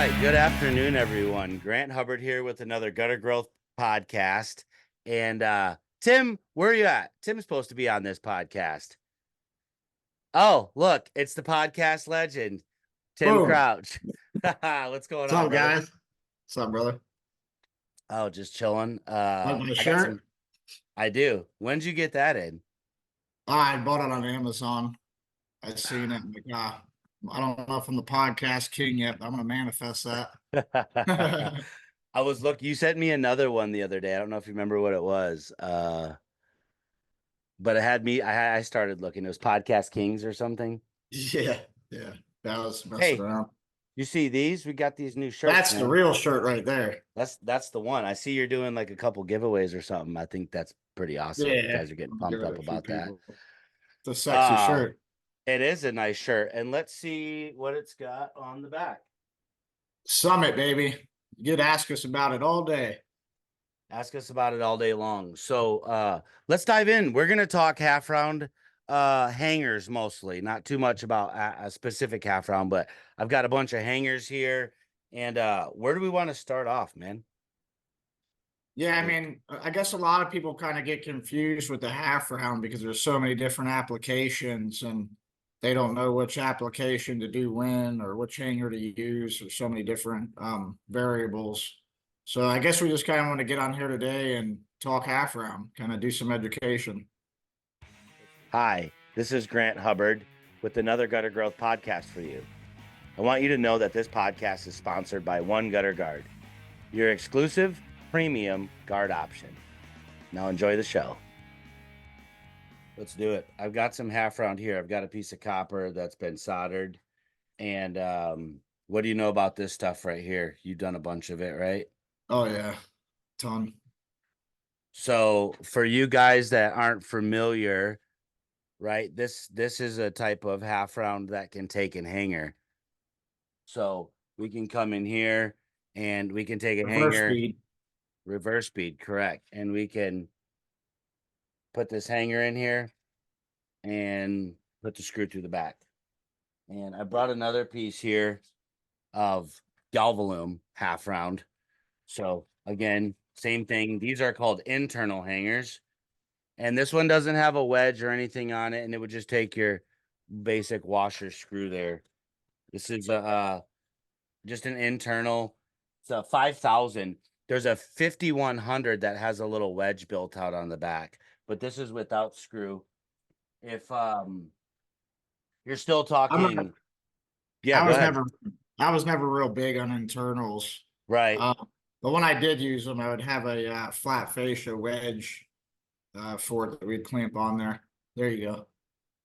right, good afternoon, everyone. Grant Hubbard here with another Gutter Growth podcast. And Tim, where are you at? Tim's supposed to be on this podcast. Oh, look, it's the podcast legend, Tim Boom. Crouch. What's going What's on, up, brother? guys? What's up, brother? Oh, just chilling. Like my I got shirt? I do. When'd you get that in? I bought it on Amazon. I seen it. Like, I don't know if I'm the podcast king yet, but I'm gonna manifest that. I was you sent me another one the other day. I don't know if you remember what it was. But it had me, I started looking. It was Podcast Kings or something. Yeah, yeah. That was messing Hey, around. you see these? We got these new shirts. That's the real shirt right there. That's the one. I see you're doing like a couple giveaways or something. I think that's pretty awesome. You Yeah, guys are getting I'm pumped giving it up a few about that. people. It's a sexy shirt. It is a nice shirt. And let's see what it's got on the back. Summit, baby. You could ask us about it all day. Ask us about it all day long. So let's dive in. We're gonna talk half round hangers mostly, not too much about a specific half round, but I've got a bunch of hangers here. And where do we want to start off, man? Yeah, I mean, I guess a lot of people kind of get confused with the half round because there's so many different applications and they don't know which application to do when or which hanger to use. There's so many different variables. So I guess we just kind of want to get on here today and talk half round, kind of do some education. Hi, this is Grant Hubbard with another Gutter Growth podcast for you. I want you to know that this podcast is sponsored by One Gutter Guard, your exclusive premium guard option. Now enjoy the show. Let's do it. I've got some half round here. I've got a piece of copper that's been soldered. And what do you know about this stuff right here? You've done a bunch of it, right? Oh yeah, ton. So for you guys that aren't familiar, right, this is a type of half round that can take an hanger. So we can come in here and we can take a hanger. Reverse speed, correct. And we can put this hanger in here and put the screw through the back. And I brought another piece here of galvalume half round. So again, same thing. These are called internal hangers. And this one doesn't have a wedge or anything on it. And it would just take your basic washer screw there. This is just an internal. It's a 5,000. There's a 5,100 that has a little wedge built out on the back, but this is without screw. If you're still talking, yeah, I was never real big on internals, right? But when I did use them, I would have a flat fascia wedge for it that we'd clamp on there. There you go.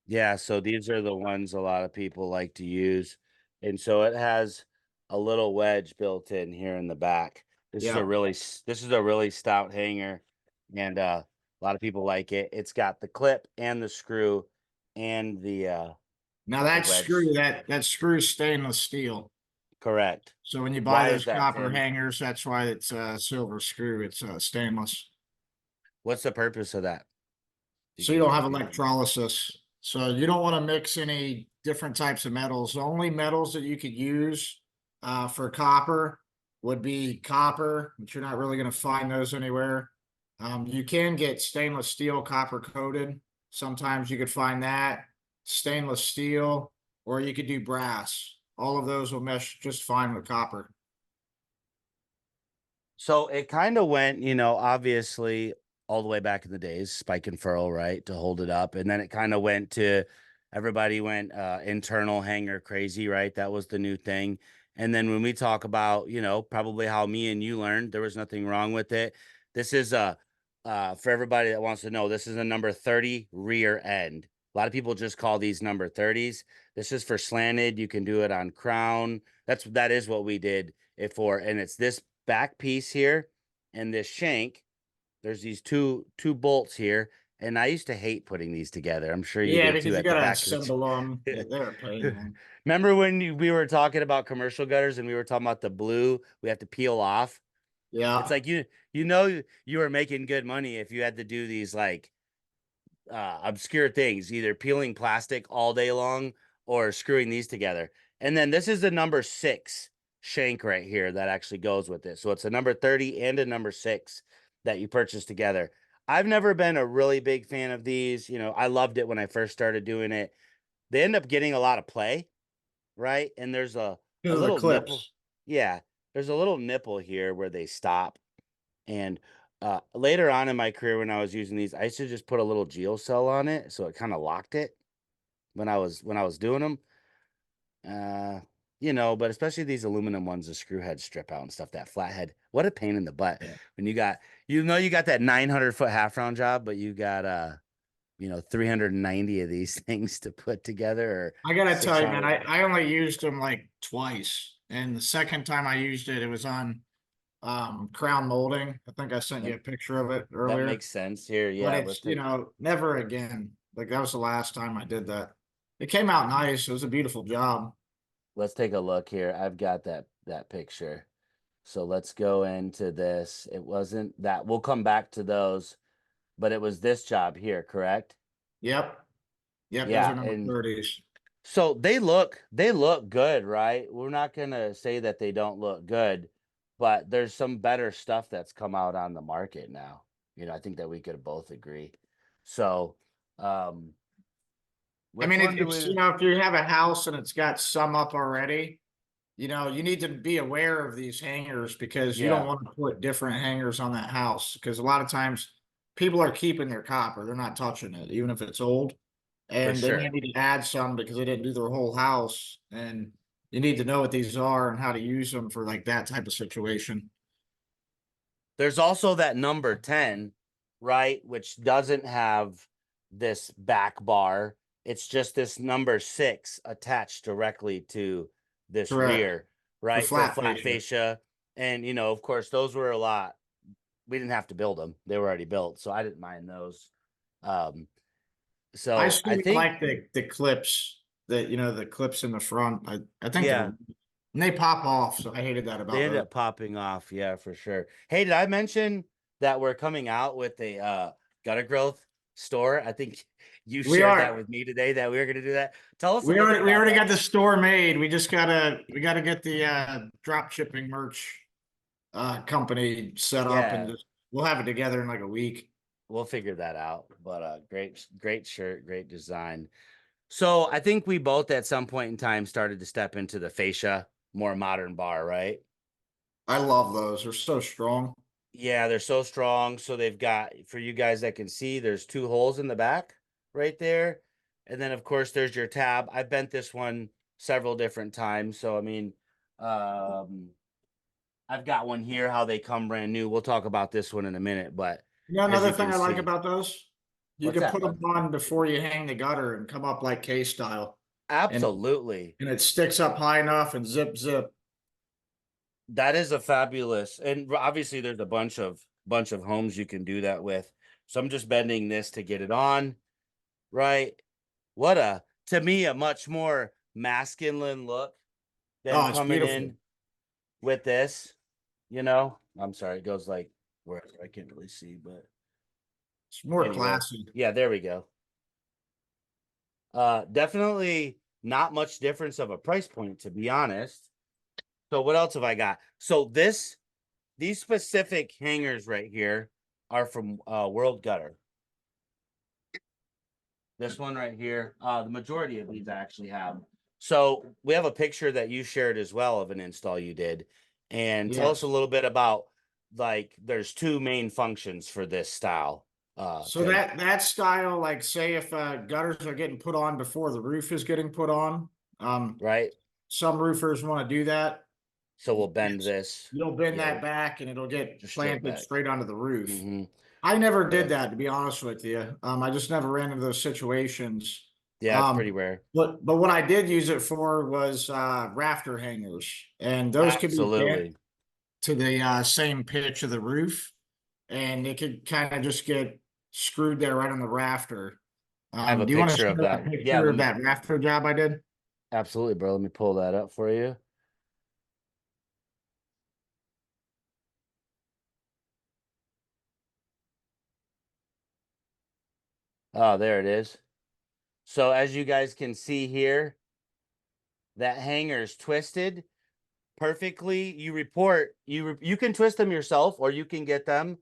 Yeah, so these are the ones a lot of people like to use, and so it has a little wedge built in here in the back. This is a really stout hanger, and a lot of people like it. It's got the clip and the screw, and the now that screw that screws stainless steel. Correct. So when you buy those copper hangers, that's why it's a silver screw. It's stainless. What's the purpose of that? So you don't have electrolysis. So you don't want to mix any different types of metals. The only metals that you could use for copper would be copper, but you're not really going to find those anywhere. You can get stainless steel copper coated. Sometimes you could find that, stainless steel, or you could do brass. All of those will mesh just fine with copper. So it kind of went, obviously all the way back in the days, spike and furl, right, to hold it up. And then it kind of went to, everybody went internal hanger crazy, right? That was the new thing. And then when we talk about, probably how me and you learned, there was nothing wrong with it. This is for everybody that wants to know, this is a number 30 rear end. A lot of people just call these number 30s. This is for slanted. You can do it on crown. That is what we did it for. And it's this back piece here and this shank. There's these two bolts here. And I used to hate putting these together. I'm sure you did too. Because you got to assemble them. They're a pain. Remember when we were talking about commercial gutters and we were talking about the blue we have to peel off? Yeah. It's like you were making good money if you had to do these like obscure things, either peeling plastic all day long or screwing these together. And then this is the number 6 shank right here that actually goes with it. So it's a number 30 and a number 6 that you purchase together. I've never been a really big fan of these. You know, I loved it when I first started doing it. They end up getting a lot of play, right? And there's a Because of the little nipple. clips. Yeah, there's a little nipple here where they stop. And later on in my career, when I was using these, I used to just put a little geocell on it, so it kind of locked it when I was doing them. Uh, you know, but especially these aluminum ones, the screw head strip out and stuff. That flathead, what a pain in the butt Yeah. when you got that 900-foot half round job, but you got 390 of these things to put together, or I gotta tell you, man, 600. I only used them like twice. And the second time I used it, it was on crown molding. I think I sent you That a picture of it that earlier. makes sense here. But Yeah, let's it's, take never again. Like that was the last time I did that. It came out nice. It was a beautiful job. let's take a look here. I've got that picture. So let's go into this. It wasn't that. We'll come back to those, but it was this job here, correct? Yep. Yep, those are Yeah, number and 30s. so they look good, right? We're not gonna say that they don't look good, but there's some better stuff that's come out on the market now. You know, I think that we could both agree. So, um, I which mean, one do it's, we? if you have a house and it's got some up already, you need to be aware of these hangers because you don't Yeah, want to put different hangers on that house because a lot of times people are keeping their copper. They're not touching it, even if it's old. for And they may sure. need to add some because they didn't do their whole house. And you need to know what these are and how to use them for like that type of situation. There's also that number 10, right? Which doesn't have this back bar. It's just this number 6 attached directly to this Correct. rear, For right? For flat flat fascia. fascia. And, of course, those were a lot. We didn't have to build them, they were already built. So I didn't mind those. Um, I so still I think, like the clips that the clips in the front. I think they're yeah, and they pop off, so I hated that they about ended those. up popping off. Yeah, for sure. Hey, did I mention that we're coming out with a gutter growth store? I think you We shared that are with me today that we were going to do that. Tell us a we little bit already we about already got that. the store made. We gotta get the drop shipping merch company set up and Yeah, just we'll have it together in like a week. we'll figure that out. But great shirt, great design. So I think we both at some point in time started to step into the fascia, more modern bar, right? I love those. They're so strong. Yeah, they're so strong. So they've got, for you guys that can see, there's 2 holes in the back right there. And then of course there's your tab. I bent this one several different times. So I mean, um, I've got one here, how they come brand new. We'll talk about this one in a minute, but as Another you thing can I like see, about those, you what's can that, put them bud? on before you hang the gutter and come up like K style, and Absolutely. and it sticks up high enough and zip zip. That is a fabulous, and obviously there's a bunch of homes you can do that with. So I'm just bending this to get it on, right? What to me, a much more masculine look than Oh, it's coming beautiful. in with this. I'm sorry, it goes like where I can't really see, but It's more anyway, classy. yeah, there we go. Definitely not much difference of a price point, to be honest. So what else have I got? So these specific hangers right here are from World Gutter. This one right here, the majority of these I actually have. So we have a picture that you shared as well of an install you did. And tell us a Yes. little bit about, like, there's 2 main functions for this style, So Tim, that style, like say if gutters are getting put on before the roof is getting put on, um, right? some roofers want to do that. So we'll bend this. You'll bend Yeah, that back and it'll get just straight planted back. straight onto the roof. Mm-hmm. I never did Correct. that, to be honest with you. I just never ran into those situations. Yeah, it's pretty rare. But what I did use it for was rafter hangers, and those could be bent Absolutely. to the same pitch of the roof, and it could kind of just get screwed there right on the rafter. I have a Do you want to picture of show a that. Yeah, picture of that rafter job I did? absolutely, bro. Let me pull that up for you. Oh, there it is. So as you guys can see here, that hanger is twisted. perfectly. You can twist them yourself, or you can get them.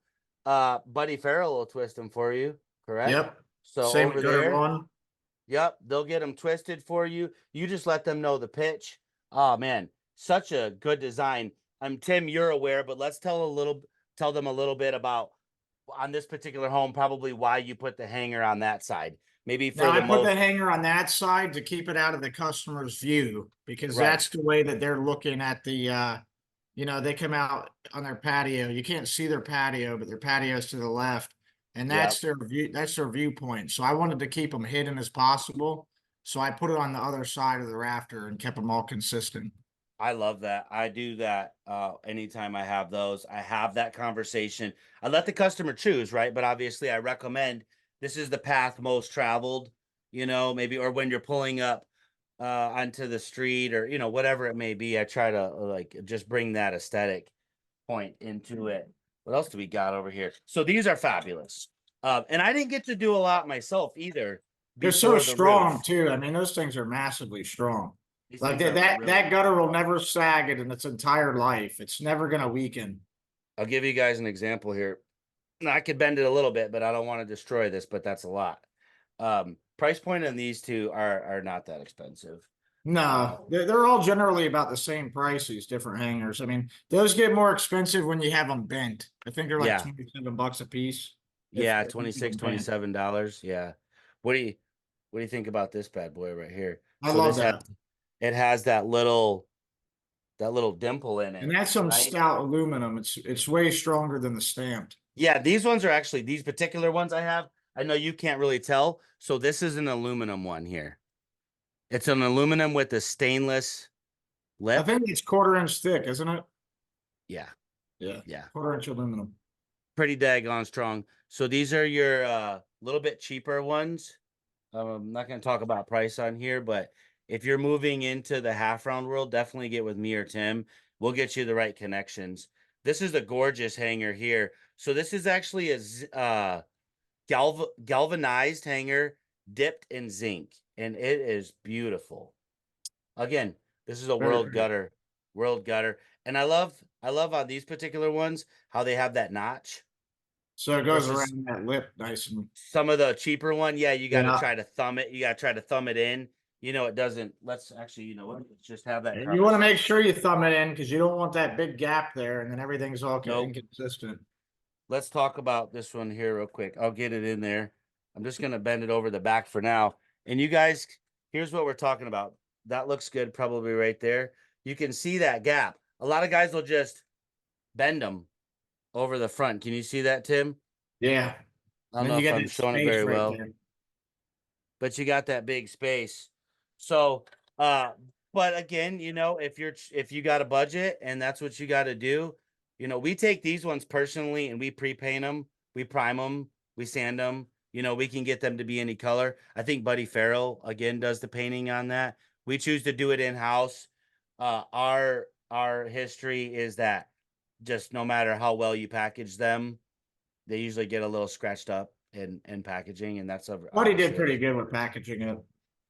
Buddy Farrell will twist them for you, correct? Yep. So Same over with gutter there, one. yep, they'll get them twisted for you. You just let them know the pitch. Oh man, such a good design. Tim, you're aware, but let's tell them a little bit about on this particular home, probably why you put the hanger on that side. Maybe Now for I the put the most hanger on that side to keep it out of the customer's view because right. that's the way that they're looking at they come out on their patio. You can't see their patio, but their patio's to the left. And Yep. that's their viewpoint. So I wanted to keep them hidden as possible. So I put it on the other side of the rafter and kept them all consistent. I love that. I do that anytime I have those. I have that conversation. I let the customer choose, right? But obviously, I recommend this is the path most traveled, maybe, or when you're pulling up onto the street or, whatever it may be. I try to like just bring that aesthetic point into it. What else do we got over here? So these are fabulous. And I didn't get to do a lot myself either They're so before the strong roof. too. I mean, those things are massively strong. These Like things that are that, really that gutter will never sag it in its entire life. It's never gonna weaken. I'll give you guys an example here. Now, I could bend it a little bit, but I don't want to destroy this, but that's a lot. Price point on these two are not that expensive. Uh, No, they're all generally about the same price, these different hangers. I mean, those get more expensive when you have them bent. I think they're like yeah, 27 bucks a piece yeah, if you have 26, them bent. $27. Yeah. What do you what do you think about this bad boy right here? I So love this has that. it has that little dimple in And it, that's some right? stout aluminum. It's way stronger than the stamped. Yeah, these ones are actually these particular ones I have. I know you can't really tell. So this is an aluminum one here. It's an aluminum with a stainless I lip. think it's quarter-inch thick, isn't it? Yeah, Yeah, yeah. quarter-inch aluminum. Pretty daggone strong. So these are your little bit cheaper ones. I'm not going to talk about price on here, but if you're moving into the half round world, definitely get with me or Tim. We'll get you the right connections. This is a gorgeous hanger here. So this is actually a galvanized hanger dipped in zinc, and it is beautiful. Again, this is a Very pretty. world gutter, and I love on these particular ones how they have that notch So it goes versus around that lip nice and some of the cheaper one. Yeah, you got to yeah. try to thumb it. You got to try to thumb it in. It doesn't. Let's actually, what? Let's just have that And you want to make conversation. sure you thumb it in because you don't want that big gap there and then everything's all Nope. inconsistent. Let's talk about this one here real quick. I'll get it in there. I'm just gonna bend it over the back for now. And you guys, here's what we're talking about. That looks good, probably right there. You can see that gap. A lot of guys will just bend them over the front. Can you see that, Tim? Yeah. I don't And then know you if get I'm that showing it space very right well, there. but you got that big space. So, but again, if you got a budget and that's what you got to do, we take these ones personally and we pre-paint them, we prime them, we sand them. We can get them to be any color. I think Buddy Farrell again does the painting on that. We choose to do it in house. Our history is that just no matter how well you package them, they usually get a little scratched up in packaging, and that's Buddy did obviously pretty good with packaging it.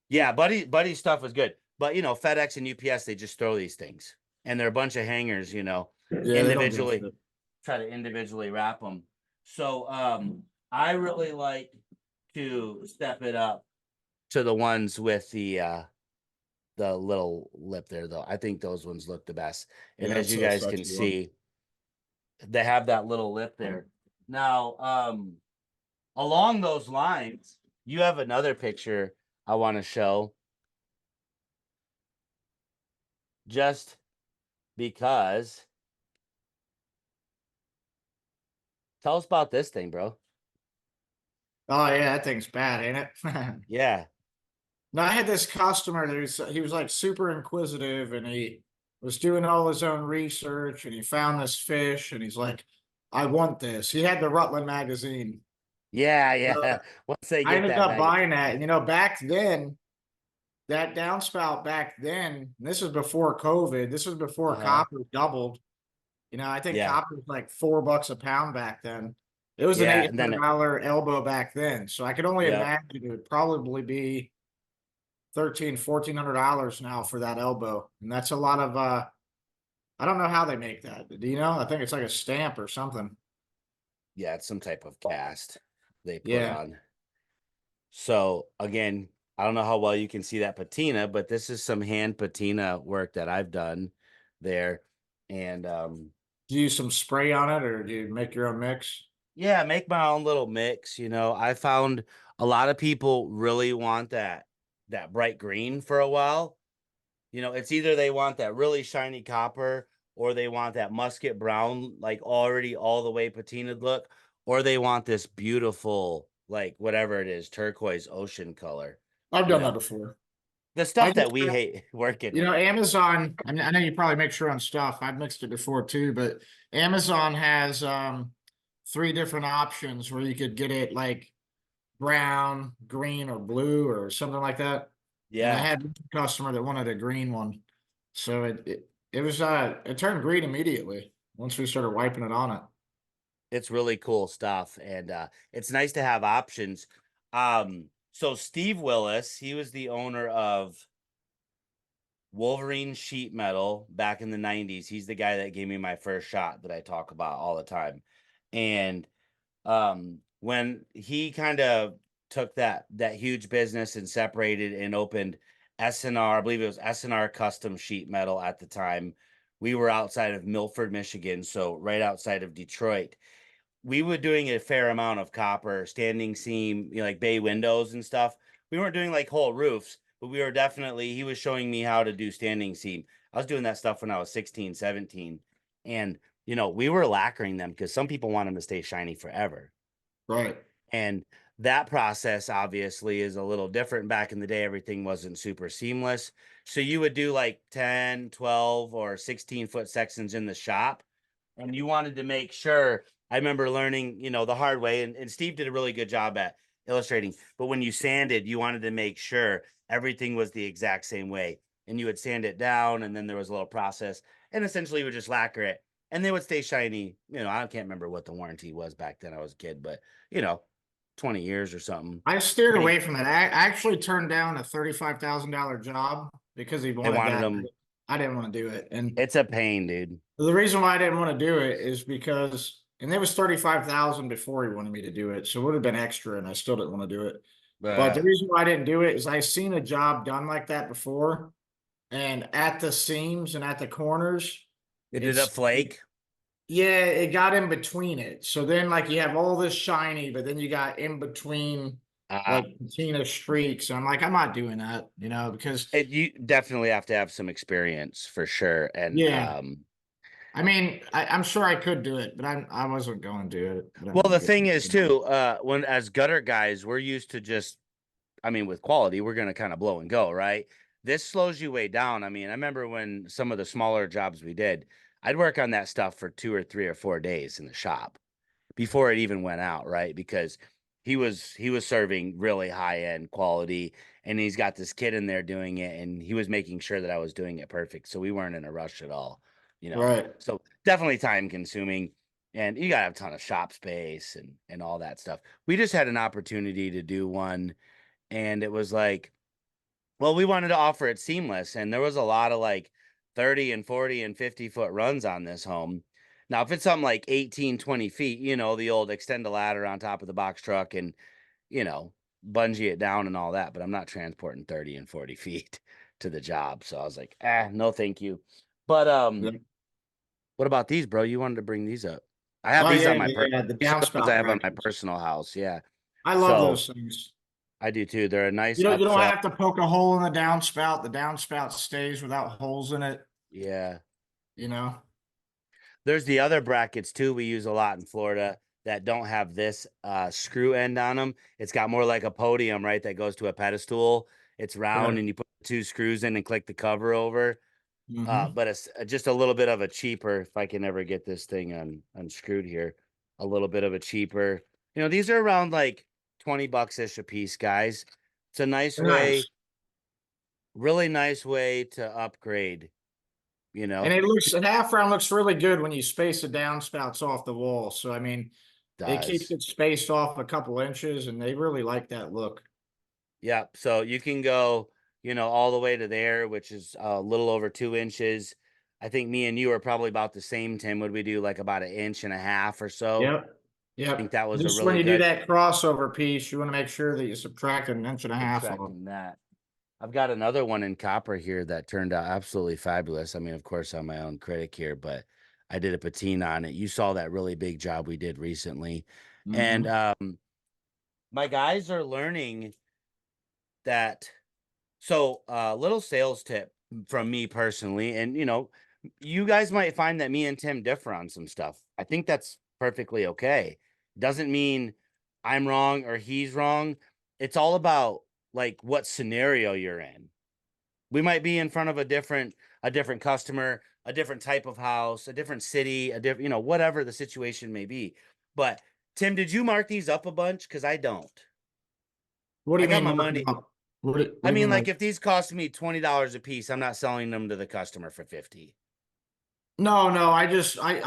yeah, Buddy's stuff was good. But FedEx and UPS, they just throw these things. And they're a bunch of hangers, Yeah, they don't give a individually shit. try to individually wrap them. So I really like to step it up to the ones with the little lip there though. I think those ones look the best. And Yeah, as it's you a guys can such one. see, they have that little lip there. Now, along those lines, you have another picture I want to show just because. Tell us about this thing, bro. Oh yeah, that thing's bad, ain't it? Yeah. No, I had this customer that he was like super inquisitive and he was doing all his own research and he found this fish and he's like, I want this. He had the Rutland magazine. Yeah, Uh, yeah. Once they I get ended that up magazine. buying that. And back then, that downspout back then, and this is before COVID, this was before Uh-huh. copper doubled. I think Yeah. copper was like $4 a pound back then. It was an Yeah. eight And then hundred dollar elbow back then. So I could only yep. imagine it would probably be 13, $1,400 now for that elbow. And that's a lot of I don't know how they make that. Do you know? I think it's like a stamp or something. Yeah, it's some type of cast they put Yeah. on. So again, I don't know how well you can see that patina, but this is some hand patina work that I've done there. And Do you use some spray on it or do you make your own mix? yeah, make my own little mix. I found a lot of people really want that bright green for a while. It's either they want that really shiny copper or they want that musket brown, like already all the way patinaed look, or they want this beautiful, like whatever it is, turquoise ocean color. I've You done that know, before. the I stuff just, that we hate working you know, in. Amazon, I know you probably mix your own stuff. I've mixed it before too, but Amazon has three different options where you could get it like brown, green, or blue or something like that. And I Yeah, had a customer that wanted a green one. So it turned green immediately once we started wiping it on it. it's really cool stuff. And it's nice to have options. So Steve Willis, he was the owner of Wolverine Sheet Metal back in the 90s. He's the guy that gave me my first shot that I talk about all the time. And when he kind of took that huge business and separated and opened SNR, I believe it was SNR Custom Sheet Metal at the time. We were outside of Milford, Michigan, so right outside of Detroit. We were doing a fair amount of copper, standing seam, like bay windows and stuff. We weren't doing like whole roofs, but we were definitely, he was showing me how to do standing seam. I was doing that stuff when I was 16, 17. And, we were lacquering them because some people want them to stay shiny forever. Right. And that process obviously is a little different. Back in the day, everything wasn't super seamless. So you would do like 10, 12, or 16-foot sections in the shop. And you wanted to make sure. I remember learning, the hard way, and Steve did a really good job at illustrating. But when you sanded, you wanted to make sure everything was the exact same way. And you would sand it down, and then there was a little process. And essentially, you would just lacquer it. And they would stay shiny. I can't remember what the warranty was back then. I was a kid, but, 20 years or something. I steered Pretty, away from that. I actually turned down a $35,000 job because he they wanted wanted that. them. I didn't want to do it. And It's a pain, dude. the reason why I didn't want to do it is because, and there was 35,000 before he wanted me to do it. So it would have been extra and I still didn't want to do it. But the Uh, reason why I didn't do it is I seen a job done like that before. And at the seams and at the corners, it did a it's, flake. yeah, it got in between it. So then like you have all this shiny, but then you got in between Uh, like patina streaks. And I'm like, I'm not doing that, because you definitely have to have some experience for sure. And yeah, I mean, I'm sure I could do it, but I wasn't going to do it. I don't well, want the to get thing is too, when as gutter guys, we're used to just, I mean, with quality, we're gonna kind of blow and go, right? This slows you way down. I mean, I remember when some of the smaller jobs we did, I'd work on that stuff for 2 or 3 or 4 days in the shop before it even went out, right? Because he was serving really high end quality, and he's got this kid in there doing it, and he was making sure that I was doing it perfect. So we weren't in a rush at all, you know. right. So definitely time consuming, and you gotta have a ton of shop space and all that stuff. We just had an opportunity to do one, and it was like, well, we wanted to offer it seamless, and there was a lot of like 30 and 40 and 50-foot runs on this home. Now, if it's something like 18, 20 feet, the old extend a ladder on top of the box truck and, you know, bungee it down and all that, but I'm not transporting 30 and 40 feet to the job. So I was like, no, thank you. But Yeah. what about these, bro? You wanted to bring these up. I have Oh these yeah, on my the these are the ones I downspout have on my brackets. personal house. Yeah. I love So those things. I do too. They're a nice You don't upsell. have to poke a hole in the downspout. The downspout stays without holes in it, Yeah. you know. There's the other brackets too we use a lot in Florida that don't have this screw end on them. It's got more like a podium, right? That goes to a pedestal. It's round Right. and you put two screws in and click the cover over. Hmm. But it's just a little bit of a cheaper, if I can ever get this thing unscrewed here, a little bit of a cheaper. These are around like 20 bucks ish a piece, guys. It's a nice way, Nice. really nice way to upgrade, you And know, it looks, a half round looks really good when you space the downspouts off the wall. So I mean, it keeps does. it spaced off a couple inches, and they really like that look. Yep. So you can go, all the way to there, which is a little over 2 inches. I think me and you are probably about the same, Tim. Would we do like about 1.5 inches or so? Yep. I think Yep. that was a Just when really you do good that crossover piece, you want to make sure that you subtract an inch and a half off. subtracting that. I've got another one in copper here that turned out absolutely fabulous. I mean, of course, I'm my own critic here, but I did a patina on it. You saw that really big job we did recently. And Hmm. my guys are learning that. So, little sales tip from me personally, and you guys might find that me and Tim differ on some stuff. I think that's perfectly okay. Doesn't mean I'm wrong or he's wrong. It's all about like what scenario you're in. We might be in front of a different customer, a different type of house, a different city, a different, whatever the situation may be. But Tim, did you mark these up a bunch? Because I don't. What do I you got mean my marking money. up? What I do you mean, mean like? like if these cost me $20 a piece, I'm not selling them to the customer for 50. No, no, I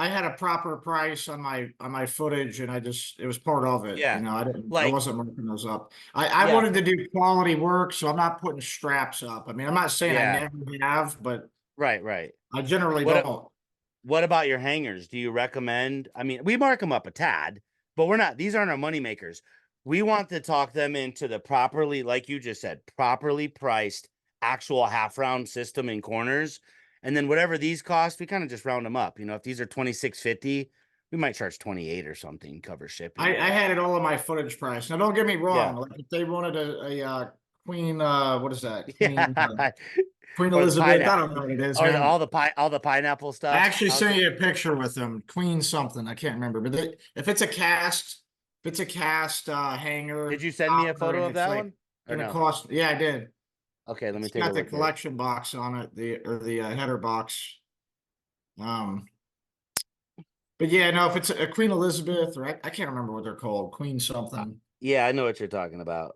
had a proper price on my footage and it was part of it. Yeah. I Like, wasn't marking those up. I yeah, wanted to do quality work, so I'm not putting straps up. I mean, I'm not saying I yeah, never have, but right, right. I generally What don't. what about your hangers? Do you recommend? I mean, we mark them up a tad, but we're not, these aren't our money makers. We want to talk them into the properly, like you just said, properly priced actual half round system in corners. And then whatever these cost, we kind of just round them up. If these are 26.50, we might charge 28 or something, cover shipping. I But had it all in my footage price. Now, don't get me yeah. wrong. Like if they wanted a Queen, what is that? Yeah. Queen Or the Elizabeth. I pineapple, don't know what it is, or man. all the pineapple I stuff actually out there. sent you a picture with them, Queen something. I can't remember, but if it's a cast, if it's a cast Did hanger you send me a topper, photo and of it's that like one or gonna no? cost. Yeah, I did. Okay, let me It's take a got the look here. collection box on it, the header box. Um, but yeah, no, if it's a Queen Elizabeth or I can't remember what they're called, Queen something. Yeah, I know what you're talking about.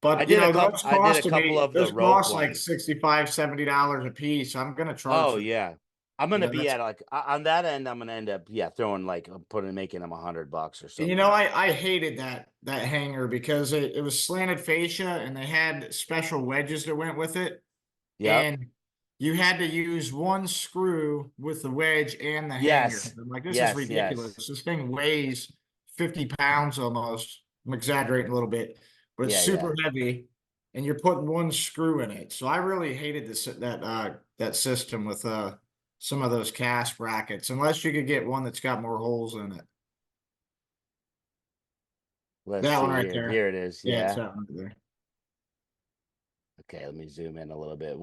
I But did a couple. those I did a cost couple me, of the those rope cost like ones. 65, $70 a piece. I'm gonna charge Oh them. yeah, I'm You gonna know, be that's at like on that end. I'm gonna end up throwing like putting making them $100 or And something. I hated that hanger because it was slanted fascia and they had special wedges that went with it. Yep. And you had to use one screw with the wedge and the hanger. Yes. I'm like, this is Yes. ridiculous. Yes. This thing weighs 50 pounds almost. I'm exaggerating a little bit, but it's Yeah. Yeah. super heavy and you're putting one screw in it. So I really hated that system with some of those cast brackets, unless you could get one that's got more holes in it. Let's That one see right here. there. Here it is. Yeah, it's Yeah. that one right there. Okay, let me zoom in a little bit.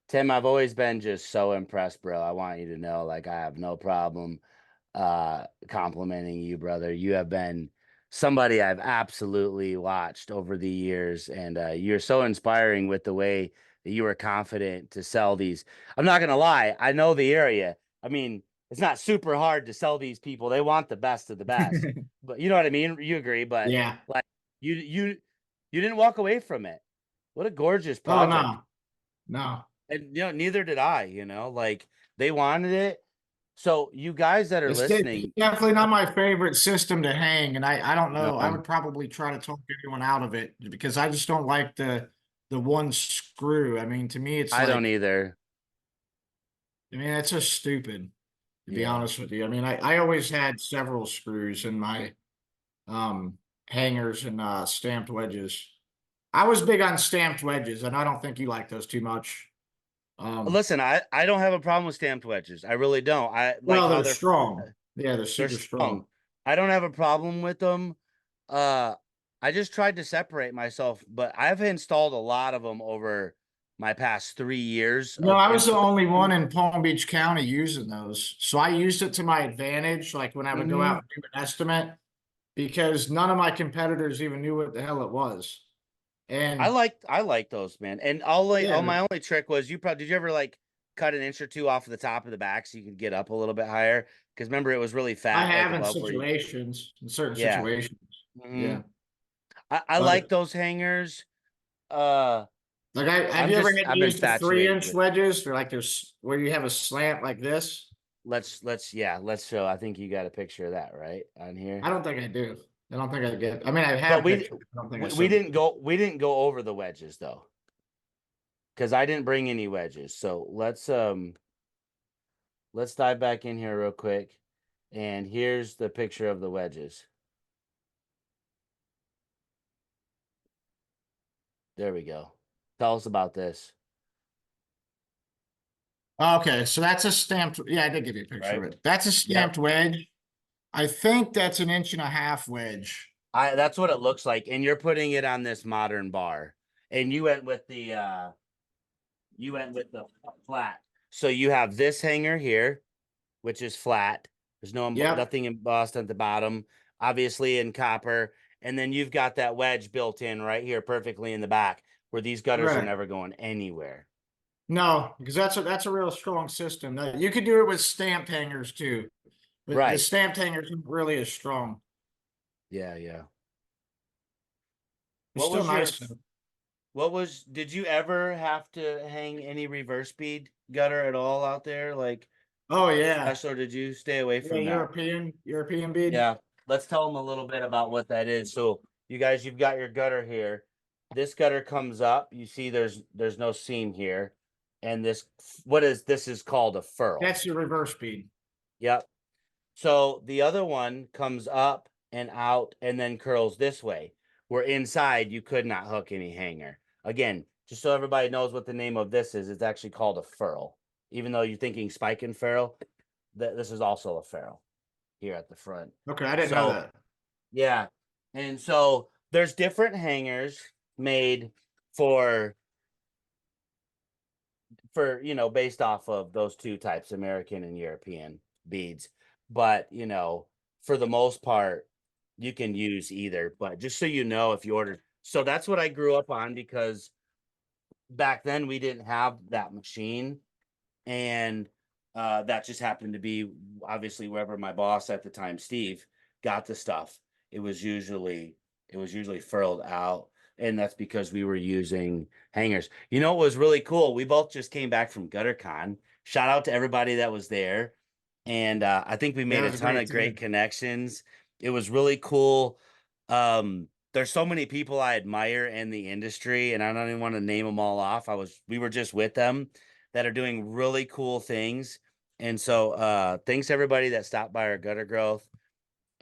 Tim, I've always been just so impressed, bro. I want you to know, like, I have no problem complimenting you, brother. You have been somebody I've absolutely watched over the years, and you're so inspiring with the way that you were confident to sell these. I'm not gonna lie, I know the area. I mean, it's not super hard to sell these people. They want the best of the best. But you know what I mean? You agree, but Yeah. like you didn't walk away from it. What a gorgeous Oh project. no, no. And neither did I, like they wanted it. So you guys that are It's listening, definitely not my favorite system to hang, and I don't no, know. I would probably try to talk anyone out of it because I just don't like the one screw. I mean, to me, it's I don't like, either. I mean, it's just stupid, to be Yeah. honest with you. I mean, I always had several screws in my um hangers and stamped wedges. I was big on stamped wedges, and I don't think you like those too much. Um, Listen, I don't have a problem with stamped wedges. I really don't. I like well, how they're they're strong. Yeah, they're they're super strong. strong. I don't have a problem with them. Uh, I just tried to separate myself, but I've installed a lot of them over my past 3 years No, of I was the only one installation. in Palm Beach County using those. So I used it to my advantage, like when I would go out Hmm. and do an estimate, because none of my competitors even knew what the hell it was. And I like those, man. And all yeah, my only trick was you probably did you ever like cut an inch or two off of the top of the back so you could get up a little bit higher? Because remember it was really I fat like have above where you in certain yeah. situations. Hmm. Yeah. I like But those hangers. Uh like have you ever had to I'm use the three infatuated inch with wedges or like there's where you have a slant like this? let's show. I think you got a picture of that right on here. I don't think I do. I don't think I get, I mean, I But have pictures. I don't think I we sent them. didn't go over the wedges though. Because I didn't bring any wedges. So let's let's dive back in here real quick. And here's the picture of the wedges. There we go. Tell us about this. Okay, so that's a stamped. Yeah, I did give you a picture Right. of it. That's a Yep. stamped wedge. I think that's an 1.5 inch wedge. That's what it looks like. And you're putting it on this modern bar. And you went with the flat. So you have this hanger here, which is flat. There's Yep, nothing embossed at the bottom, obviously in copper. And then you've got that wedge built in right here perfectly in the back where these gutters are right. never going anywhere. No, because that's a real strong system. You could do it with stamped hangers too, but the Right. stamped hangers aren't really as strong. Yeah, yeah. It's What still was your nice though. did you ever have to hang any reverse bead gutter at all out there? Like Oh yeah, special, or did you stay away yeah. from that? European bead. Yeah, let's tell them a little bit about what that is. So you guys, you've got your gutter here. This gutter comes up. You see there's no seam here. And this is called a furl. That's your reverse bead. Yep. So the other one comes up and out and then curls this way. Where inside you could not hook any hanger. Again, just so everybody knows what the name of this is, it's actually called a furl. Even though you're thinking spike and ferrule, this is also a ferrule here at the front. Okay, I didn't know So that. yeah. And so there's different hangers made for based off of those two types, American and European beads. But, for the most part, you can use either. But just so you know, if you order, so that's what I grew up on because back then we didn't have that machine. And that just happened to be obviously wherever my boss at the time, Steve, got the stuff. It was usually furled out, and that's because we were using hangers. You know, it was really cool. We both just came back from GutterCon. Shout out to everybody that was there, and I think we Yeah, made it a was a ton great of great time. connections. It was really cool. There's so many people I admire in the industry, and I don't even want to name them all off. We were just with them that are doing really cool things. And so thanks everybody that stopped by our gutter growth.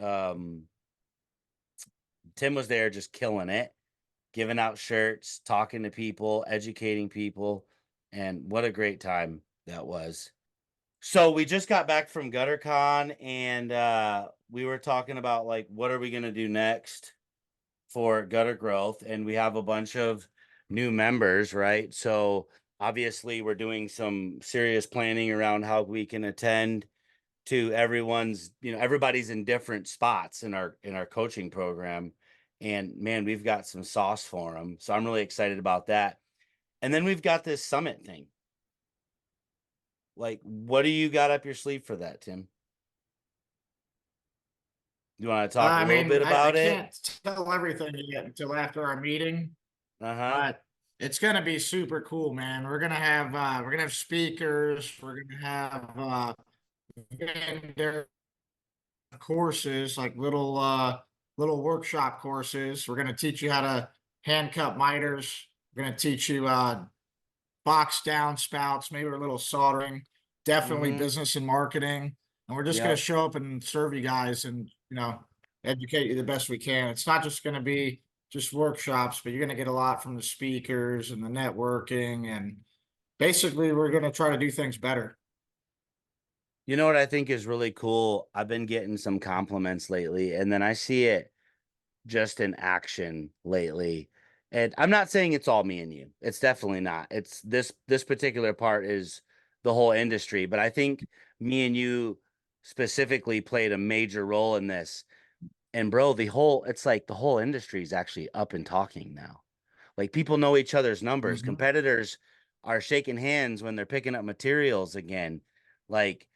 Um, Tim was there just killing it, giving out shirts, talking to people, educating people, and what a great time that was. So we just got back from GutterCon and we were talking about like what are we gonna do next for gutter growth, and we have a bunch of new members, right? So obviously we're doing some serious planning around how we can attend to everybody's in different spots in our coaching program, and man, we've got some sauce for them, so I'm really excited about that. And then we've got this summit thing. Like, what do you got up your sleeve for that, Tim? You want to talk a I little mean, bit I about it? can't tell everything yet until after our meeting, Uh-huh. but it's gonna be super cool, man. We're gonna have speakers. We're gonna have vendor courses, like little workshop courses. We're gonna teach you how to hand cut miters. We're gonna teach you box down spouts, maybe a little soldering, definitely Mm-hmm. business and marketing. And we're just gonna Yep. show up and serve you guys and educate you the best we can. It's not just gonna be just workshops, but you're gonna get a lot from the speakers and the networking, and basically we're gonna try to do things better. You know what I think is really cool? I've been getting some compliments lately, and then I see it just in action lately. And I'm not saying it's all me and you. It's definitely not. It's this particular part is the whole industry, but I think me and you specifically played a major role in this. And bro, it's like the whole industry is actually up and talking now. Like people know each other's numbers. Mhm. Competitors are shaking hands when they're picking up materials again. Like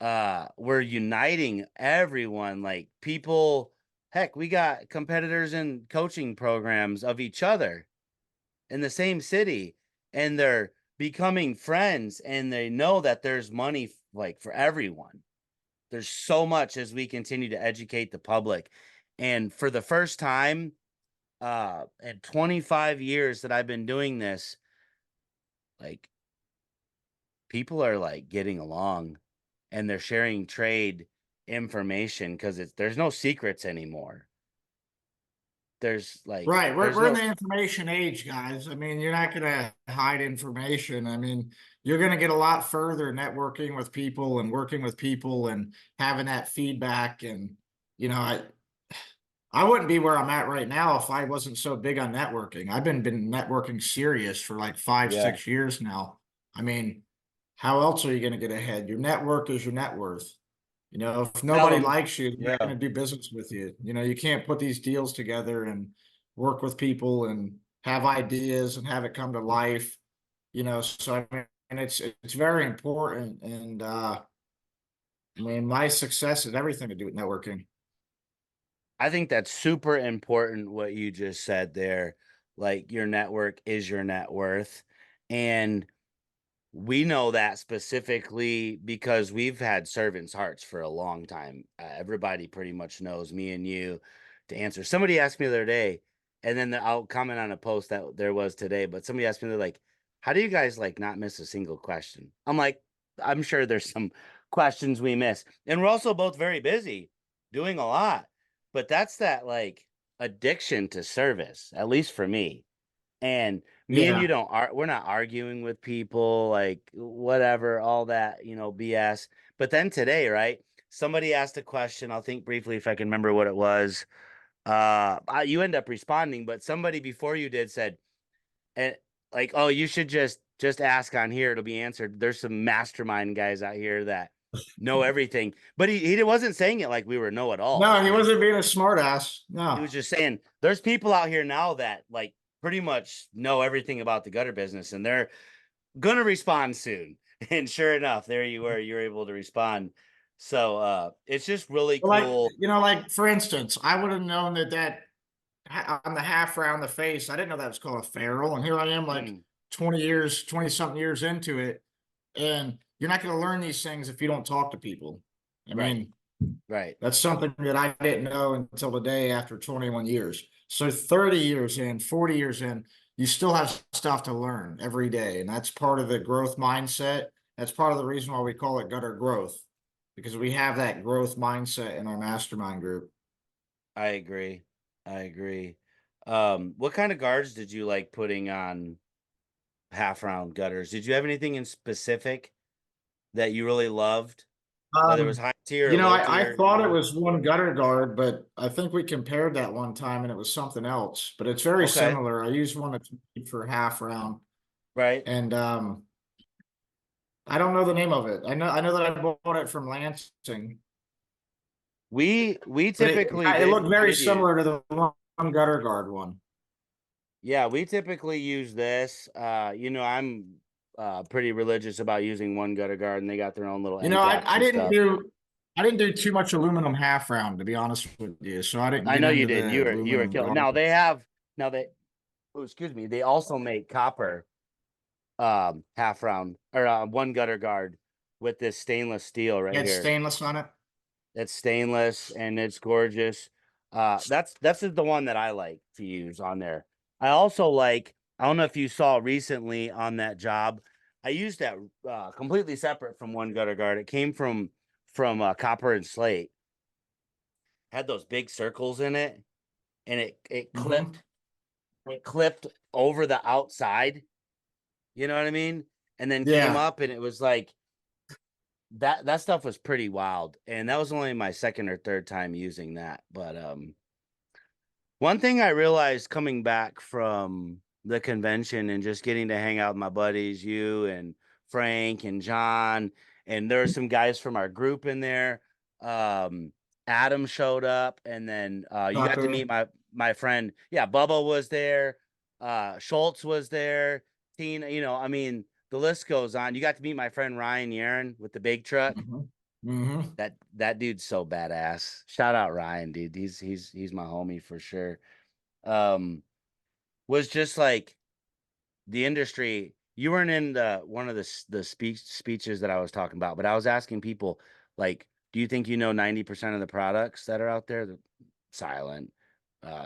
we're uniting everyone, like people. Heck, we got competitors in coaching programs of each other in the same city, and they're becoming friends, and they know that there's money like for everyone. There's so much as we continue to educate the public. And for the first time in 25 years that I've been doing this, like people are like getting along. and they're sharing trade information because there's no secrets anymore. Right. We're There's we're in no the information age, guys. I mean, you're not gonna hide information. I mean, you're gonna get a lot further networking with people and working with people and having that feedback. And you know, I wouldn't be where I'm at right now if I wasn't so big on networking. I've been networking serious for like five, yeah. 6 years now. I mean, how else are you gonna get ahead? Your network is your net worth. You know, if Tell nobody them. likes you, they're not Yeah. going to do business with you. You know, you can't put these deals together and work with people and have ideas and have it come to life. You know, so I mean, and it's very important. And I mean, my success has everything to do with networking. I think that's super important what you just said there. Like your network is your net worth. And we know that specifically because we've had servants' hearts for a long time. Everybody pretty much knows me and you to answer. Somebody asked me the other day, and then I'll comment on a post that there was today, but somebody asked me, they're like, how do you guys like not miss a single question? I'm like, I'm sure there's some questions we miss. And we're also both very busy doing a lot, but that's that like addiction to service, at least for me. And me and you Yeah. don't we're not arguing with people like whatever, all that, BS. But then today, right? Somebody asked a question. I'll think briefly if I can remember what it was. You end up responding, but somebody before you did said, and like, oh, you should just ask on here, it'll be answered. There's some mastermind guys out here that know everything. But he wasn't saying it like we were know-it-alls. No, he wasn't being a smartass. He No. was just saying there's people out here now that like pretty much know everything about the gutter business and they're gonna respond soon. And sure enough, there you were, you're able to respond. So it's just really Well, like, cool. you know, like for instance, I would have known that on the half round the face, I didn't know that was called a ferrule. And here I am like Mm, 20 years, 20 something years into it. And you're not going to learn these things if you don't talk to people. I right, mean, right. that's something that I didn't know until the day after 21 years. So 30 years in, 40 years in, you still have stuff to learn every day. And that's part of the growth mindset. That's part of the reason why we call it gutter growth, because we have that growth mindset in our mastermind group. I agree. I agree. What kind of guards did you like putting on half round gutters? Did you have anything in specific that you really loved? Whether it was Um, high tier you or know, low I tier, thought it was one gutter guard, but I think we compared that one time and it was something else. But it's very Okay, similar. I used one that's made for half round, right. and I don't know the name of it. I know that I bought it from Lansing, We but it typically it looked very did use. similar to the one gutter guard one. Yeah, we typically use this. I'm pretty religious about using one gutter guard, and they got their own little You know, end caps and stuff. I didn't do too much aluminum half round, to be honest with you. So I didn't I get know you into didn't. the You were aluminum killing. guard. Now they oh, excuse me. They also make copper half round or one gutter guard with this stainless steel right Had here. stainless on it. It's stainless and it's gorgeous. That's the one that I like to use on there. I also like, I don't know if you saw recently on that job, I used that completely separate from one gutter guard. It came from copper and slate. Had those big circles in it, and it Hmm. clipped over the outside. You know what I mean? And then came Yeah. up, and it was like that stuff was pretty wild. And that was only my second or third time using that, but one thing I realized coming back from the convention and just getting to hang out with my buddies, you and Frank and John, and there were some guys from our group in there. Um, Adam showed up, and then you got to Tucker. meet my friend. Yeah, Bubba was there. Schultz was there. Tina, I mean, the list goes on. You got to meet my friend Ryan Yaron with the big truck. Hmm. Hmm. That dude's so badass. Shout out Ryan, dude. He's my homie for sure. Um, was just like the industry. You weren't in the one of the speeches that I was talking about, but I was asking people like, do you think you know 90% of the products that are out there? Silent.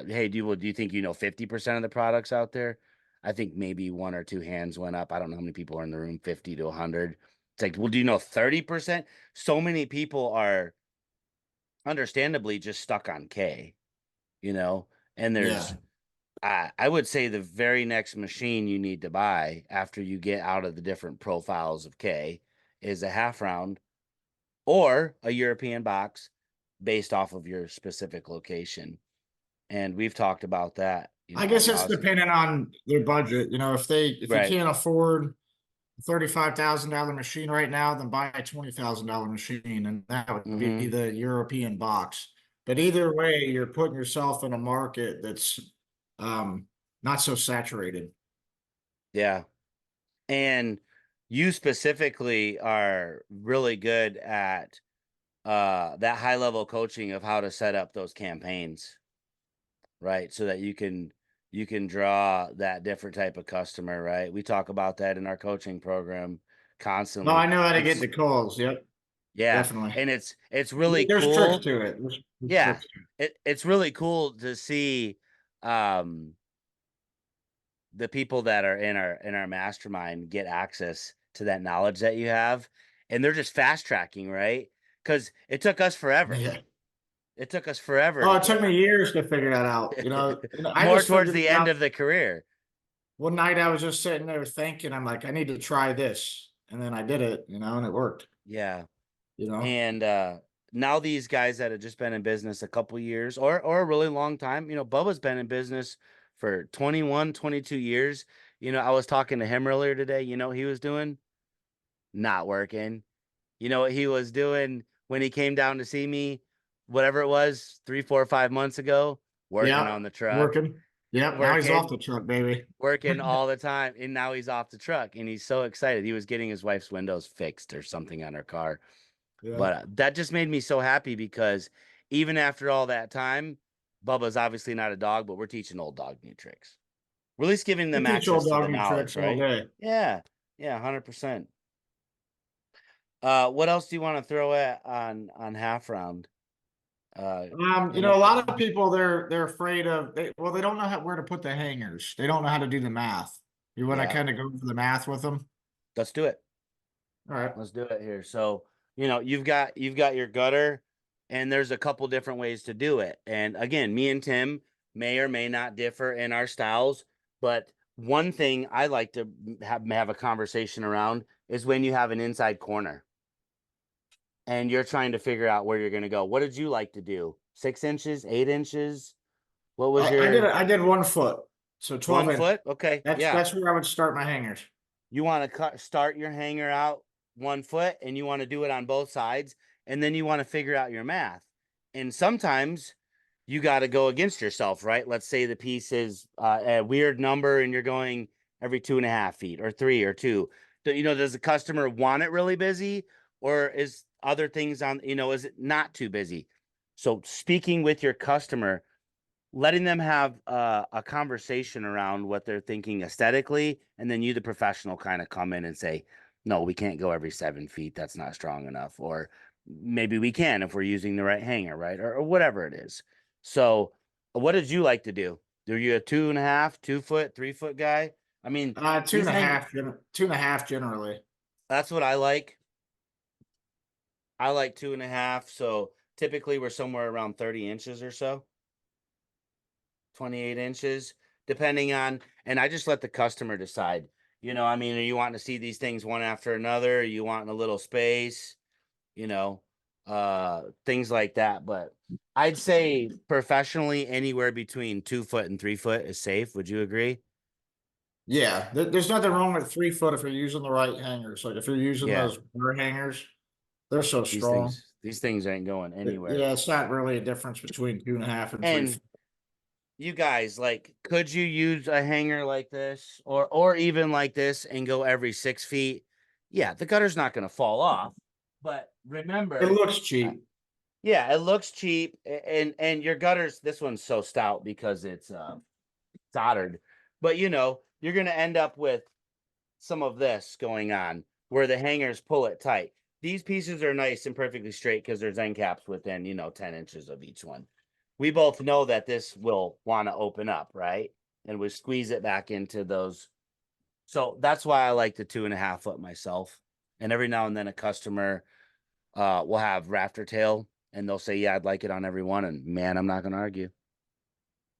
Hey, do you think you know 50% of the products out there? I think maybe one or two hands went up. I don't know how many people are in the room, 50 to 100. It's like, well, do you know 30%? So many people are understandably just stuck on K, you know, and there's, Yeah. I would say the very next machine you need to buy after you get out of the different profiles of K is a half round or a European box based off of your specific location. And we've talked about that, I ad guess it's nauseum. dependent on their budget. If you Right. can't afford $35,000 machine right now, then buy a $20,000 machine, and that would be Mm-hmm. the European box. But either way, you're putting yourself in a market that's um, not so saturated. Yeah. And you specifically are really good at that high level coaching of how to set up those campaigns, right? So that you can draw that different type of customer, right? We talk about that in our coaching program Well, I constantly. know how to get It's the calls. Yep, yeah, definitely. and it's really There's tricks cool. to it. There's Yeah. tricks to it. It's really cool to see um the people that are in our mastermind get access to that knowledge that you have, and they're just fast tracking, right? Because it took us forever. Yeah. It took us forever Oh, to it took get me years to figure that out. I more just towards figured the it end out of the career. one night. I was just sitting there thinking, I'm like, I need to try this, and then I did it, and it worked. Yeah. You know. And now these guys that have just been in business a couple years or a really long time, Bubba's been in business for 21, 22 years. I was talking to him earlier today. He was doing not working. You know what he was doing when he came down to see me, whatever it was, 3, 4, 5 months ago, working Yeah, on the truck, working. Yep, now he's off working, the truck, baby. working all the time. And now he's off the truck and he's so excited. He was getting his wife's windows fixed or something on her car. Yeah. But that just made me so happy because even after all that time, Bubba's obviously not a dog, but we're teaching old dog new tricks. We're at least giving I them teach old access to dog the new knowledge, tricks all right? day. Yeah. Yeah, 100%. What else do you want to throw at on half round? A lot Anything? of people they're afraid of they don't know where to put the hangers. They don't know how to do the math. You want to Yeah, kind of go over the math with them? let's do it. All right. Let's do it here. So, you've got your gutter and there's a couple different ways to do it. And again, me and Tim may or may not differ in our styles, but one thing I like to have a conversation around is when you have an inside corner and you're trying to figure out where you're going to go. What did you like to do? 6 inches, 8 inches? What was your I did 1 foot, so 12 one inches. foot? Okay. That's Yeah. that's where I would start my hangers. You want to start your hanger out 1 foot and you want to do it on both sides. And then you want to figure out your math. And sometimes you got to go against yourself, right? Let's say the piece is a weird number and you're going every 2.5 feet or 3 or 2. Does the customer want it really busy or is other things is it not too busy? So speaking with your customer, letting them have a conversation around what they're thinking aesthetically, and then you, the professional, kind of come in and say, no, we can't go every 7 feet. That's not strong enough. Or maybe we can if we're using the right hanger, right? Or whatever it is. So, what did you like to do? Are you a 2.5, 2 foot, 3 foot guy? I mean, Two and these a hang. half, 2.5 generally. That's what I like. I like 2.5. So typically we're somewhere around 30 inches or so. 28 inches, depending on, and I just let the customer decide. I mean, are you wanting to see these things one after another? Are you wanting a little space? You know, things like that. But I'd say professionally, anywhere between 2 foot and 3 foot is safe. Would you agree? Yeah, there's nothing wrong with 3 foot if you're using the right hangers. Like if you're using Yeah, those bird hangers, they're so strong. these things ain't going anywhere. Yeah, it's not really a difference between 2.5 and 3 And feet. you guys, like, could you use a hanger like this or even like this and go every 6 feet? Yeah, the gutter's not going to fall off. But It remember, looks uh, cheap. yeah, it looks cheap, and your gutters. This one's so stout because it's soldered. But you're going to end up with some of this going on where the hangers pull it tight. These pieces are nice and perfectly straight because there's end caps within 10 inches of each one. We both know that this will want to open up, right? And we squeeze it back into those. So that's why I like the 2.5 foot myself. And every now and then a customer will have rafter tail and they'll say, yeah, I'd like it on every one. And man, I'm not going to argue.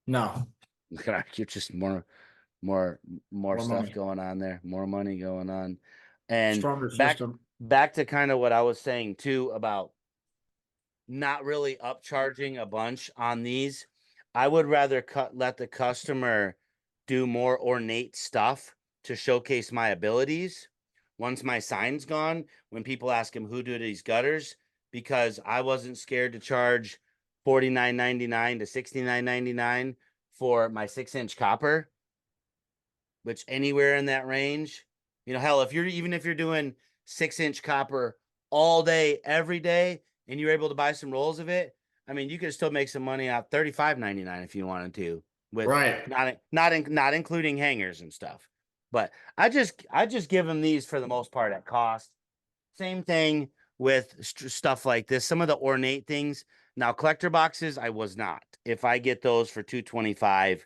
No, I'm not going to argue. Just more more stuff money, going on there, more money going on. And stronger back system. back to kind of what I was saying too about not really upcharging a bunch on these. I would rather let the customer do more ornate stuff to showcase my abilities. Once my sign's gone, when people ask him who do these gutters, because I wasn't scared to charge $49.99 to $69.99 for my 6-inch copper, which anywhere in that range, hell, if you're doing 6-inch copper all day, every day, and you're able to buy some rolls of it, I mean, you could still make some money out $35.99 if you wanted to, with Right. not including hangers and stuff. But I just give them these for the most part at cost. Same thing with stuff like this. Some of the ornate things. Now, collector boxes, I was not. If I get those for 225,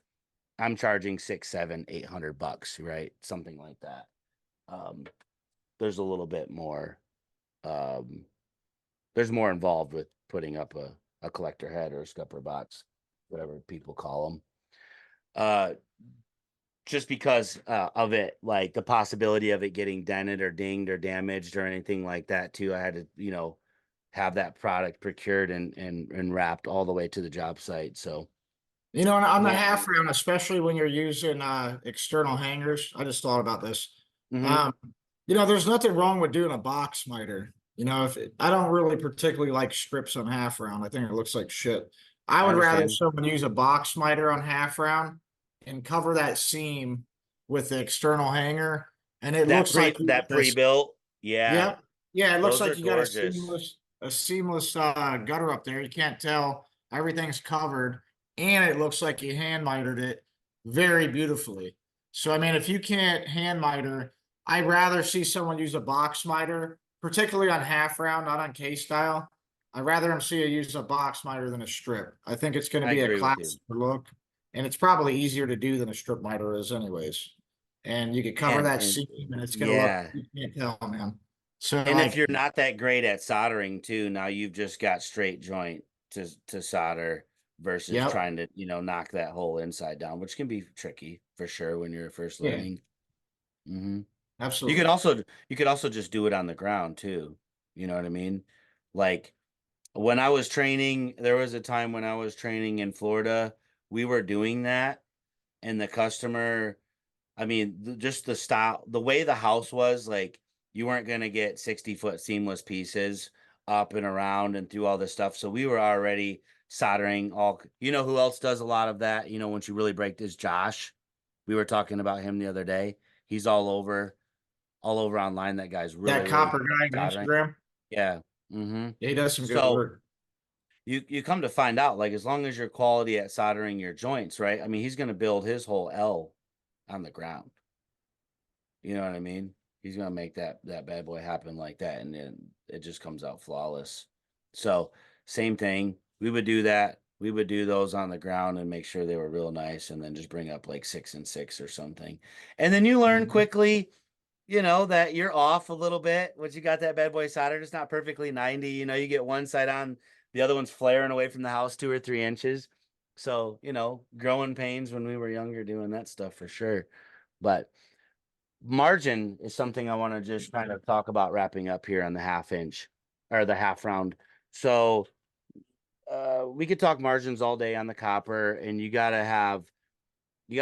I'm charging 6, 7, 800 bucks, right? Something like that. Um, there's a little bit more. Um, there's more involved with putting up a collector head or a scupper box, whatever people call them. Just because of it, like the possibility of it getting dented or dinged or damaged or anything like that too. I had to, have that product procured and wrapped all the way to the job site. So On the yeah. half round, especially when you're using external hangers, I just thought about this. Mm-hmm. Um, there's nothing wrong with doing a box miter. If I don't really particularly like strips on half round, I think it looks like shit. I I would rather understand someone use a box miter on half round and cover that seam with the external hanger, and it looks like you that got this. pre-built. Yeah, Yep. Yeah, it looks those are like you got a gorgeous. seamless gutter up there. You can't tell. Everything's covered, and it looks like you hand mitered it very beautifully. So I mean, if you can't hand miter, I'd rather see someone use a box miter, particularly on half round, not on case style. I'd rather them see you use a box miter than a strip. I think it's going to I be a agree with you. classier look, and it's probably easier to do than a strip miter is, anyways. And you could cover that And seam, and it's going to look, yeah. you can't tell, man. So And if like, you're not that great at soldering too, now you've just got straight joint to solder versus yep, trying to, knock that whole inside down, which can be tricky for sure when you're first yeah, learning. Hmm. You could absolutely. also you could also just do it on the ground too. You know what I mean? Like when I was training, there was a time when I was training in Florida, we were doing that, and the customer, I mean, just the style, the way the house was, like you weren't gonna get 60-foot seamless pieces up and around and through all this stuff. So we were already soldering all. You know who else does a lot of that? Once you really break this, Josh. We were talking about him the other day. He's all over online. That guy's really, That really copper good at guy on soldering. Instagram, Yeah. Mm-hmm. yeah, he does some good So work. you come to find out, like as long as you're quality at soldering your joints, right? I mean, he's gonna build his whole L on the ground. You know what I mean? He's gonna make that bad boy happen like that, and then it just comes out flawless. So same thing. We would do that. We would do those on the ground and make sure they were real nice, and then just bring up like 6 and 6 or something. And then you learn Mhm. quickly, that you're off a little bit. Once you got that bad boy soldered, it's not perfectly 90. You get one side on, the other one's flaring away from the house 2 or 3 inches. So, growing pains when we were younger doing that stuff for sure. But margin is something I want to just kind of talk about wrapping up here on the half inch or the half round. So we could talk margins all day on the copper, and you got to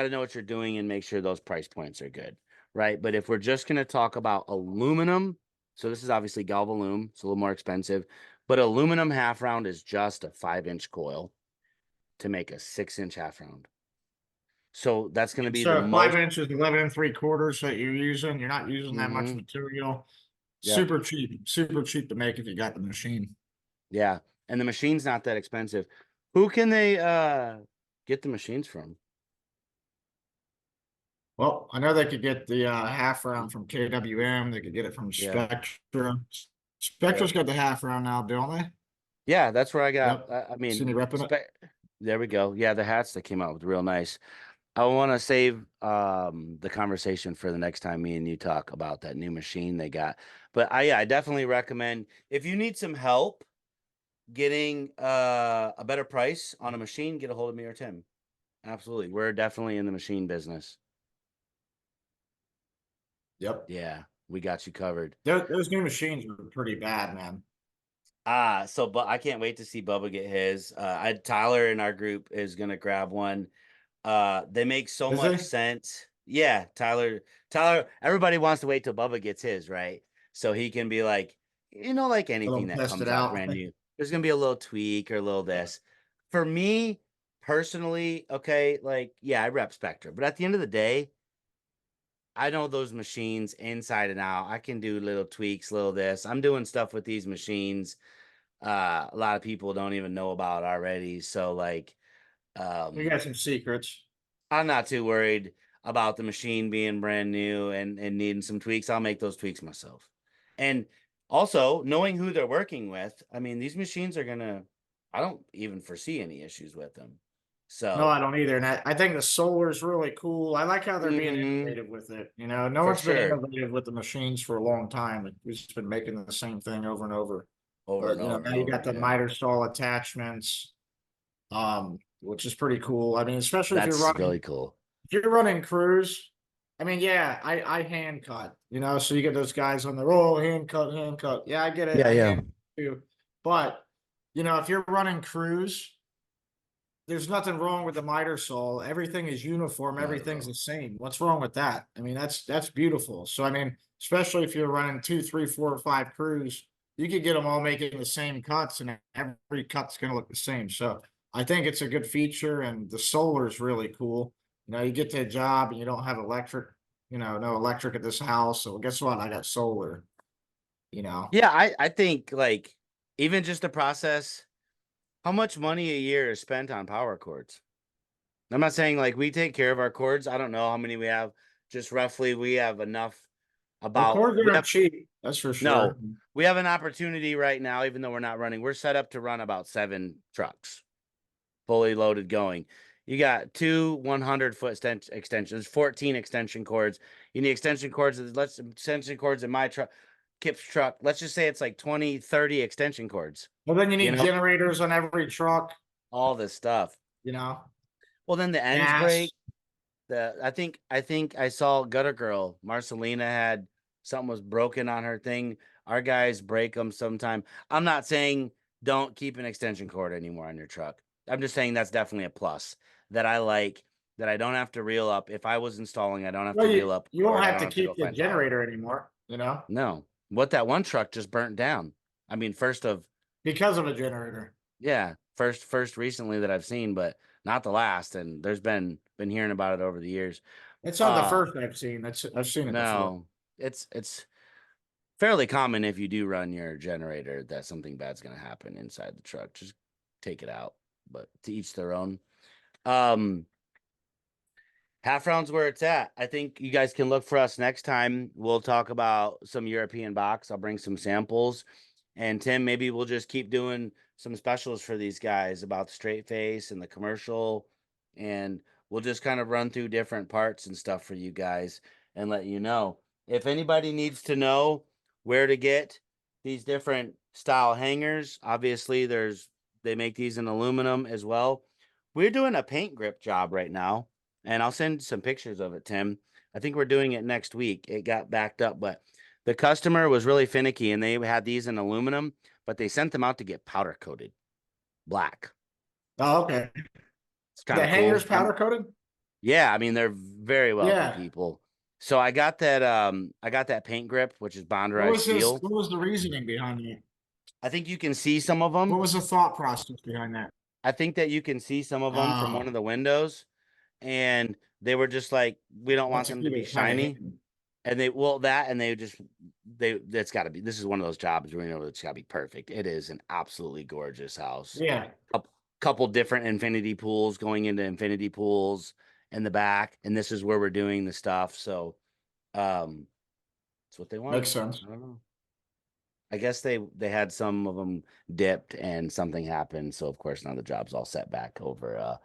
know what you're doing and make sure those price points are good, right? But if we're just going to talk about aluminum, so this is obviously Galvalume, it's a little more expensive, but aluminum half round is just a 5-inch coil to make a 6-inch half round. So that's going to be the So 5 most. inches, 11 and 3/4 that you're using. You're not using that much Mm-hmm. material. Yep. Super cheap to make if you got the machine. Yeah. And the machine's not that expensive. Who can they get the machines from? Well, I know they could get the half round from KWM. They could get it from Yeah. Spectra. Yep. Spectra's got the half round now, don't they? Yeah, that's where I got. Yep. I See me mean, repping it. there we go. Yeah, the hats that came out with real nice. I want to save the conversation for the next time me and you talk about that new machine they got. But I definitely recommend if you need some help getting a better price on a machine, get a hold of me or Tim. Absolutely. We're definitely in the machine business. Yep. Yeah, we got you covered. Those new machines are pretty bad, man. But I can't wait to see Bubba get his. Tyler in our group is gonna grab one. They make so Is much they? sense. Yeah, Tyler, everybody wants to wait till Bubba gets his, right? So he can be like, like Let anything them that test it comes out out. brand new, there's gonna be a little tweak or a little this. For me personally, okay, like, yeah, I rep Spectre, but at the end of the day, I know those machines inside and out. I can do little tweaks, little this. I'm doing stuff with these machines a lot of people don't even know about already. So like We um got some secrets. I'm not too worried about the machine being brand new and needing some tweaks. I'll make those tweaks myself. And also knowing who they're working with, I mean, these machines are gonna, I don't even foresee any issues with them. No, I So don't either. And I think the solar is really cool. I like how they're being mhm, innovative with it. You know, no for one's been sure. innovative with the machines for a long time. We've just been making the same thing over and over. Over But and you know, over and now you over got the again. miter stall attachments, which is pretty cool. I mean, especially That's really cool. if you're running crews. I mean, yeah, I hand cut, so you get those guys on the roll, hand cut, hand cut. Yeah, I get it. Yeah, I yeah. hand cut too. But if you're running crews, there's nothing wrong with the miter saw. Everything is uniform. Not at Everything's all. the same. What's wrong with that? I mean, that's beautiful. So I mean, especially if you're running two, three, four, or five crews, you could get them all making the same cuts, and every cut's going to look the same. So I think it's a good feature, and the solar is really cool. You get to a job and you don't have electric. No electric at this house. So guess what? I got solar. You know. Yeah, I think like even just the process. How much money a year is spent on power cords? I'm not saying like we take care of our cords. I don't know how many we have. Just roughly, we have enough Well, about cords we aren't have cheap. That's for sure. no, we have an opportunity right now, even though we're not running. We're set up to run about 7 trucks, fully loaded going. You got two 100-foot extensions, 14 extension cords. You need extension cords. Let's extension cords in my truck, Kip's truck. Let's just say it's like 20, 30 extension cords, Well, then you you need know, generators on every truck. all this stuff. You know. Well, then the ends break. Gas. I think I saw Gutter Girl Marcelina had something was broken on her thing. Our guys break them sometime. I'm not saying don't keep an extension cord anymore on your truck. I'm just saying that's definitely a plus that I like that I don't have to reel up. If I was installing, I don't have Well, to reel up you won't cord. I have don't to have to go keep the find power. generator anymore, No. What that one truck just burnt down. I mean, first of because of a generator. yeah, first recently that I've seen, but not the last. And there's been hearing about it over the years. It's not the Uh first I've seen. I've seen it before. No, it's fairly common if you do run your generator that something bad's gonna happen inside the truck. Just take it out, but to each their own. Um, Half round's where it's at. I think you guys can look for us next time. We'll talk about some European box. I'll bring some samples. And Tim, maybe we'll just keep doing some specials for these guys about the straight face and the commercial. And we'll just kind of run through different parts and stuff for you guys and let you know. If anybody needs to know where to get these different style hangers, obviously they make these in aluminum as well. We're doing a paint grip job right now and I'll send some pictures of it, Tim. I think we're doing it next week. It got backed up, but the customer was really finicky and they had these in aluminum, but they sent them out to get powder coated black. Oh, okay. It's kind The of hanger's cool. powder coated? Yeah, I mean they're very wealthy Yeah. people. So I got that paint grip, which is bonderized steel. What was the reasoning behind that? I think you can see some of them. What was the thought process behind that? I think that you can see some of them from one of the windows and they were just like, we don't Well, want to them to keep be it kind of shiny. hidden. And they just that's got to be, this is one of those jobs where you know it's got to be perfect. It is an absolutely gorgeous house. Yeah. Couple different infinity pools going into infinity pools in the back, and this is where we're doing the stuff. So, it's what they Makes wanted. sense. I don't know. I guess they had some of them dipped and something happened. So of course now the job's all set back over.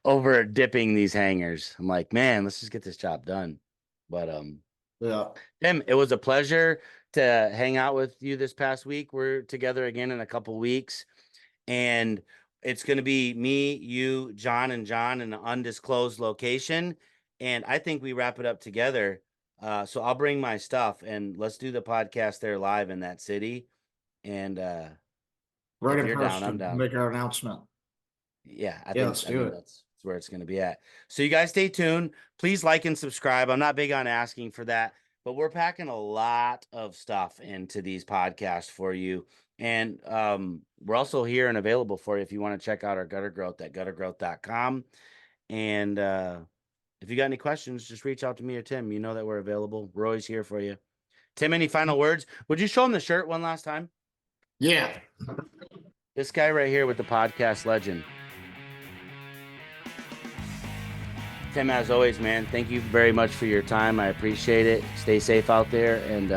over dipping these hangers. I'm like, man, let's just get this job done. But Yeah. Tim, it was a pleasure to hang out with you this past week. We're together again in a couple weeks, and it's going to be me, you, John, and John in an undisclosed location. And I think we wrap it up together. So I'll bring my stuff and let's do the podcast there live in that city. And Right if in you're down, I'm person, down. make our announcement. Yeah, I Yeah, think let's I do mean it. that's where it's going to be at. So you guys stay tuned. Please like and subscribe. I'm not big on asking for that, but we're packing a lot of stuff into these podcasts for you. And we're also here and available for you if you want to check out our gutter growth at guttergrowth.com. And if you got any questions, just reach out to me or Tim. You know that we're available. We're always here for you. Tim, any final words? Would you show him the shirt one last time? Yeah. This guy right here with the podcast legend. Tim, as always, man, thank you very much for your time. I appreciate it. Stay safe out there, and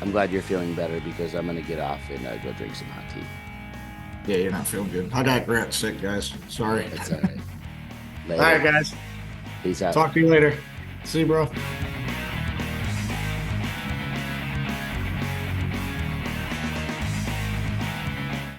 I'm glad you're feeling better because I'm going to get off and go drink some hot tea. Yeah, you're not feeling good. I got Grant sick, guys. Sorry. That's all right. All right, guys. Peace out. Talk to you later. See you, bro.